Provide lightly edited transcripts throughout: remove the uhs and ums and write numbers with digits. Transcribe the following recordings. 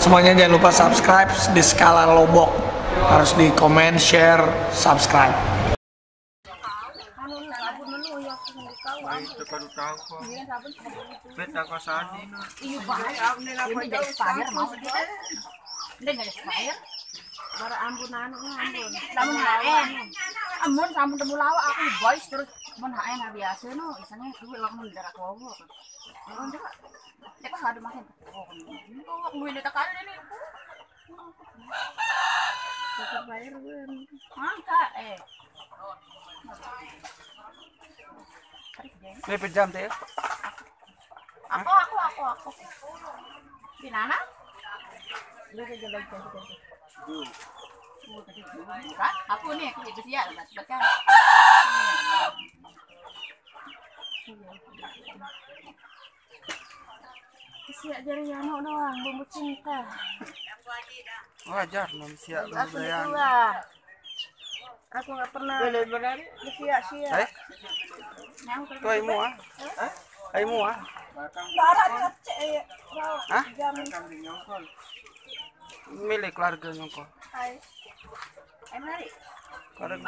Buat semuanya jangan lupa subscribe di Skala Lombok. Harus di komen, share, subscribe. Amun sampun temu lawak aku boys terus mun hae na biasa no isane duwe wak mun darak wowo. Oh enggak. Nek ada makin. Oh, duwe letak ada ini. Tetap bayar gue. Angka Berapa jam teh? Aku. Di mana? Lu ke jalan kan. Aku nih aku itu siap baca. Siap jari anu doang bumbu cinta. Wajar manusia berbayar. Aku nggak pernah. Sia-sia. Tuh imu ah. Imu ah. Hah? Milik keluarga nyongko. Hai. Mari. Keluarga.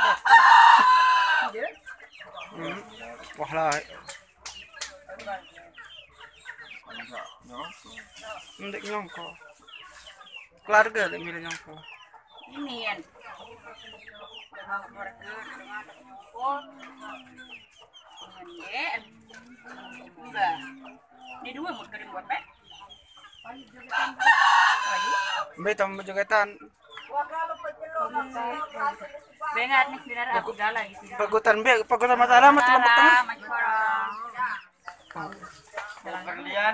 Wah lah. Milik nyongko. Keluarga deh milik nyongko. Ini kan. Ini dua mau kirim buat Pak. Mbak tamu jogetan. Bengat nih di daerah Abu Gala gitu. Pagutan mbak, pagutan Mataram atau Lombok Tengah? Berlian.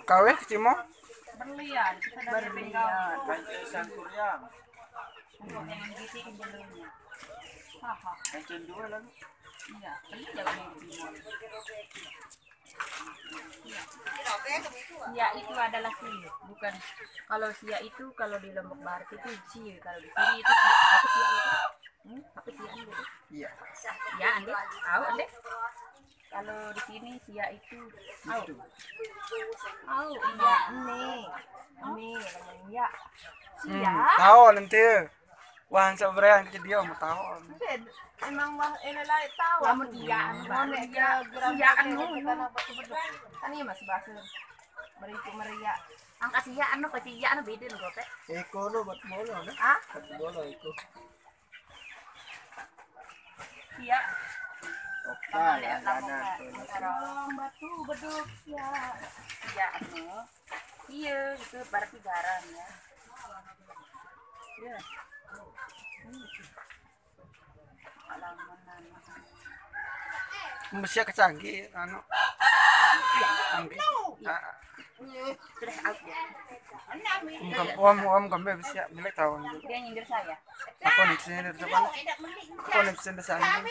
Kawe Cimo? Berlian. Berlian. Untuk yang gizi cenderungnya. Haha. Yang dua lagi. Iya, ini jauh nih. Sia itu adalah sia, bukan kalau sia itu kalau di Lombok Barat itu sia, kalau di sini itu sia. Apa sia itu? Apa sia itu? Iya. Ya, Ande. Tahu Ande? Kalau di sini sia itu tahu. Tahu, iya, nih. Nih, namanya sia. Tahu nanti. Wah, sebenarnya yang dia mau tahu. Emang mah ini lah tahu. Lamun iya, Iya anu kan ini masih bahasa beriku meriak. angka sia anu ke sia anu beda lho, Pak. Eko lo buat bola kan? Ah, Buat bola eko. sia. Oke, ada. Batu beduk ya. Sia anu. Iya, itu berarti garam ya. Iya. Masih kecanggih anu. Canggih. Sudah out ya. Om gambar bisa milik tahun. Dia nyindir saya. Aku nih sini dari depan. Aku nih sini sana.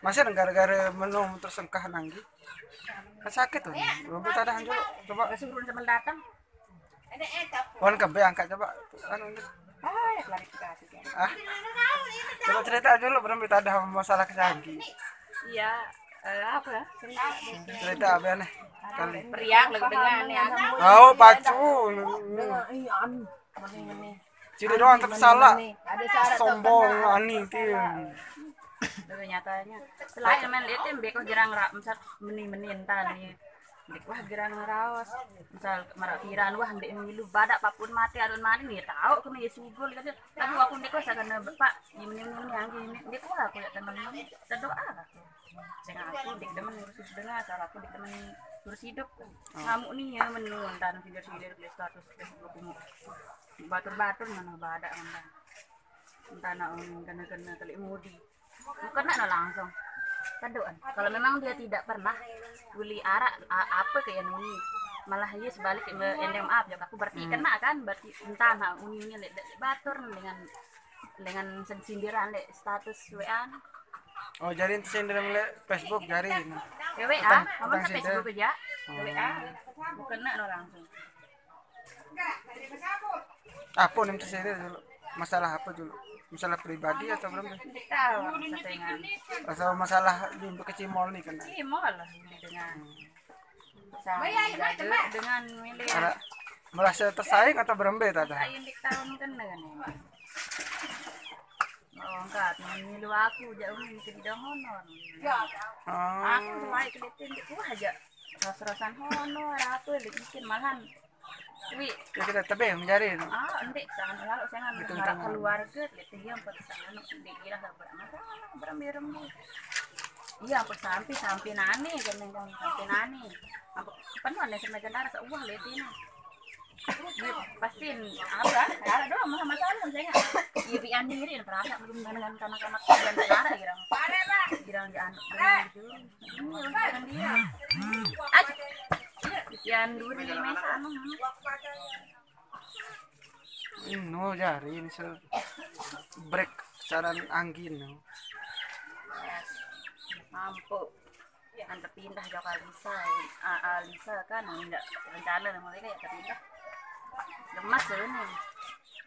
Masih gara-gara menu tersengkah nanggi. Kan sakit tuh. Belum kita ada dulu. Coba. Sebelum teman datang. Wan gambar angkat coba. Anu. Ah, klarifikasi ya. Ah. Coba cerita dulu belum kita ada masalah kecanggih. Iya, apa ya? Cerita apa nih? Kali. Periak lagi dengan ya. Oh, pacu. Iya anu. Meni. Jadi doang tersalah. Ada syarat Sombong ani itu. Dari nyatanya. Selain main lihat yang beko gerang rak misal meni-meni entar nih. Dek wah gerang rawas. Misal marak piran wah ndek milu badak papun mati adon mati nih tahu kena ya sugul gitu. Tapi aku ndek wah sakana Pak, meni-meni angge ndek wah aku ya teman-teman. Doa aku. Sing aku ndek demen ngurus dengan asal aku ndek demen ngurus hidup. Ngamuk nih ya menun dan video-video di status Facebook batur-batur mana badak mana. Entah nak kena kali mudi. Bukan nak langsung. Kadoan. Kalau memang dia tidak pernah beli arak apa kayak ini, malah dia sebalik endem maaf ya aku berarti kena kan berarti entah nah uninya batur dengan sindiran le status WA. Oh, jadi sindiran le Facebook jari. WA, kamu ke Facebook aja. WA. Bukan nak langsung. Apa nih sendiri dulu? Masalah apa dulu? Masalah pribadi atau belum? Tahu, setengah. Atau masalah di kecimol nih kan? Cimol lah dengan. Sama dengan milih. Merasa tersaing atau berembe tata? Ayun di tahun kan dengan oh enggak, milu aku jauh ini ke bidang honor. Aku mulai kelitin di wah aja ras-rasan honor aku bikin malahan. Wi, Ya kita tebe mencari. enggak jangan lalu saya ngambil keluarga lihat dia pesan di gila masalah berembe-rembe. Iya, aku sampai nani kan sampai nani. Aku penuh ada sama gendara seuah lihat ini. Pastiin apa ada doang masalah saya iya bi diri perasa belum dengan kanak-kanak dan negara girang di anu gitu ini orang dia pian duri mesa anu No jari ini break saran angin no. Mampu antar pindah jauh Alisa kan enggak rencana mereka ya pindah gemas ini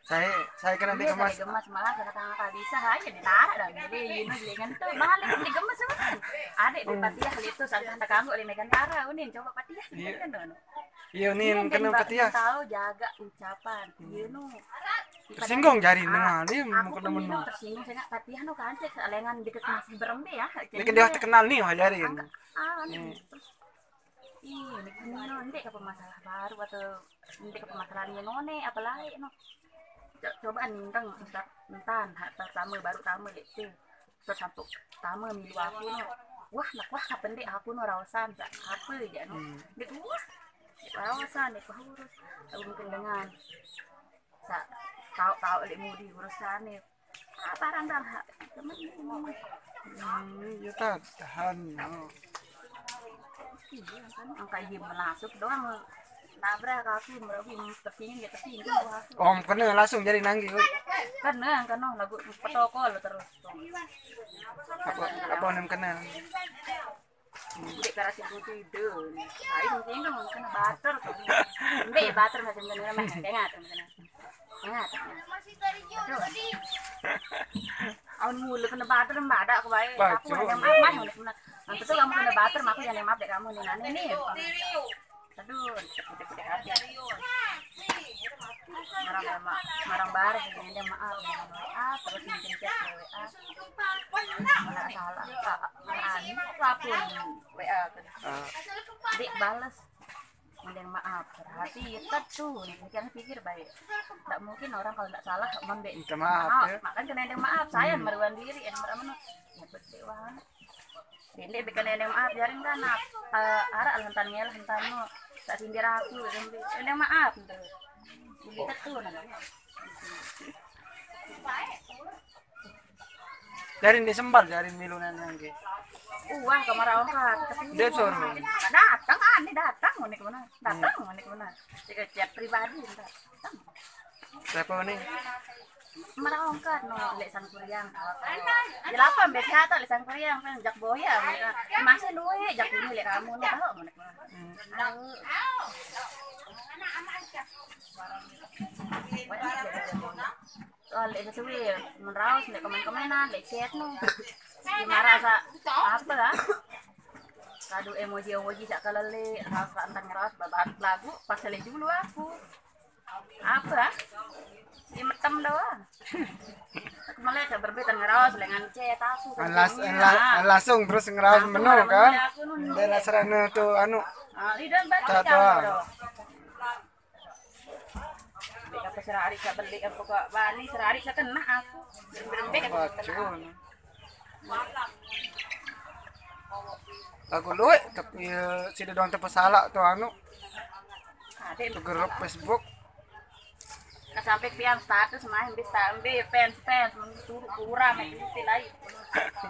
Saya kan nanti kemas. Gemas malah kata bisa aja ditarik dah jadi ini dengan tuh balik di gemas kan adik di patiah itu sampai kamu di megan tara unin coba patiah kan dono Iya nih kena patiah tahu jaga ucapan iya nu tersinggung jari dengan dia mau aku ketemu no tersinggung saya patiah nu kan cek lengan deket masih berembe ya ini dia terkenal nih wah jari ini nanti ke masalah baru atau nanti ke permasalahannya none apalagi no coba nintang entan pertama baru tamu itu terus satu tamu milu aku no wah kapan deh aku no rawasan apa aja no dek wah rawasan dek urus aku mungkin dengan tahu lek mudi urusan nih apa randang temen ya tahan no. Iya kan angka dia masuk doang nabrak aku merapi tersinggung ya tersinggung aku Om kena langsung jadi nanggi karena lagu protokol terus apa nem kena dek karasi putih itu ayo mungkin kan kena bater enggak ya bater macam mana mah enggak awon mulu kena bater mbak ada aku baik aku yang mah yang betul kamu kena bater aku yang maaf dek kamu nih nani nih aduh marang bareng dengan dia maaf terus mungkin chat WA mana salah apapun WA dik balas mending maaf berarti itu mikir pikir baik tidak mungkin orang kalau tidak salah minta maaf ya makanya kena yang maaf saya meruan diri yang meramenu ya betul banget ini bikin yang maaf jaring kan arah hentan ngelah hentanu tak sindir aku yang maaf tuh jadi betul jaring disembar jaring milunan lagi wah kamar angkat dia suruh datang datang unik mana jika chat pribadi datang siapa nih merangkat no lek sang kuryang jelapan biasa ta lek sang kuryang kan jak boya masih luwe jak ini lek kamu nih tahu mana lek sesuai menraus lek komen-komenan lek chat no gimana apa lah kado emoji sak kalale raus antang raus babat lagu pas lek dulu aku apa di metem doang aku malah coba berbeda ngerawas dengan chat aku langsung terus ngerawas menu kan dan serana tuh anu lidah baca kan apa serari sa beli apa kok bani serari sa kena aku aku luwe tapi sida doang tepa salah tuh anu tuh grup Facebook sampai piang status main bisa ambil fans suruh kurang itu lain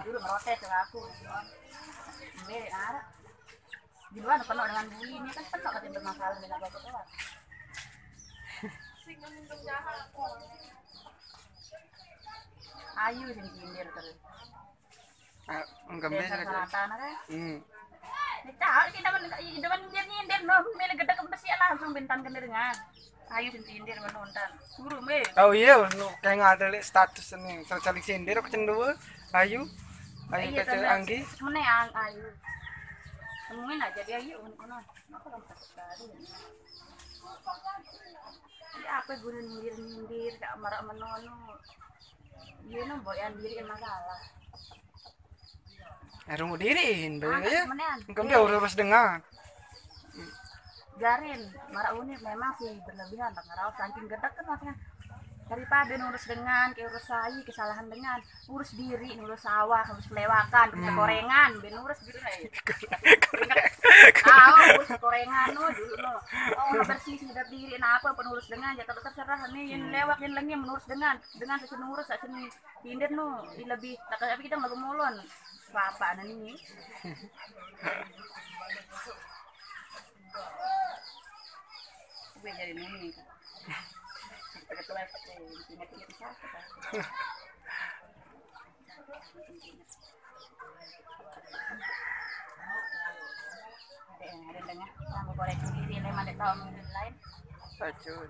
dulu merotes aku ini ada di luar penuh dengan bui ini kan penuh katanya bermasalah dengan apa apa ayu sindir terus enggak bisa kan ini tahu kita nyindir no milih gede kebesi langsung bintang kendiringan ayo sindir menonton suruh me oh iya kayak nggak ada status nih saling sindir aku cenderung ayu kecil anggi mana yang ayu temuin aja dia yuk kono apa kamu takut sekali ya apa gue nyindir gak marah menono dia no boyan diri masalah Harus diriin deh ya. temenan Engkau dia urus dengan. garin marah unit memang sih berlebihan tak ngarau saking gedek kan maksudnya daripada ngurus dengan kayak urus saya kesalahan dengan urus diri ngurus sawah ngurus kelewakan ngurus korengan ben ngurus gitu lah urus korengan no dulu no oh bersih sedap diri nah apa penurus dengan ya terserah nih yang lewat yang lagi menurus dengan sesuatu ngurus sini hindir no lebih tapi kita nggak gemulon apa nih gue jadi nuni kan ada dengar kamu boleh sendiri memang ada tahu minggu lain Acur.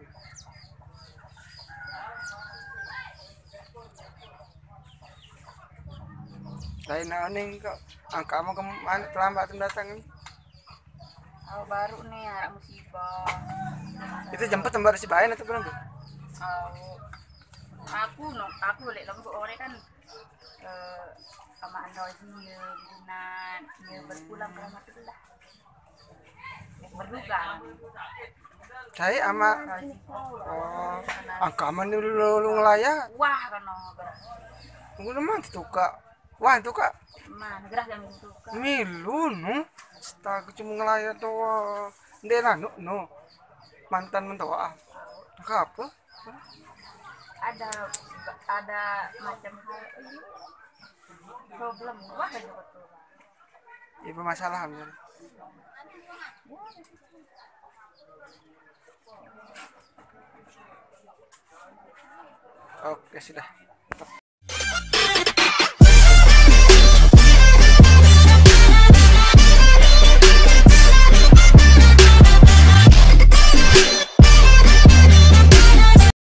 Lain naoning kok angka mau kemana terlambat datang ini. Oh, baru nih ada musibah. Itu jemput tembar si Bayan atau belum? Aku lihat lombok orang kan sama Android dia binan dia berpulang ke Rahmatullah. Berduka. Saya ama angka mana lu ngelayat? Wah kan Gue memang tuka. Wah tuka. mana gerah yang tuka. Milu no. Astaga cuma ngelayat doang. Dia no. Mantan mentua. Apa? Ada macam hal ini problem wah aja betul. Ya permasalahan. Oke sudah.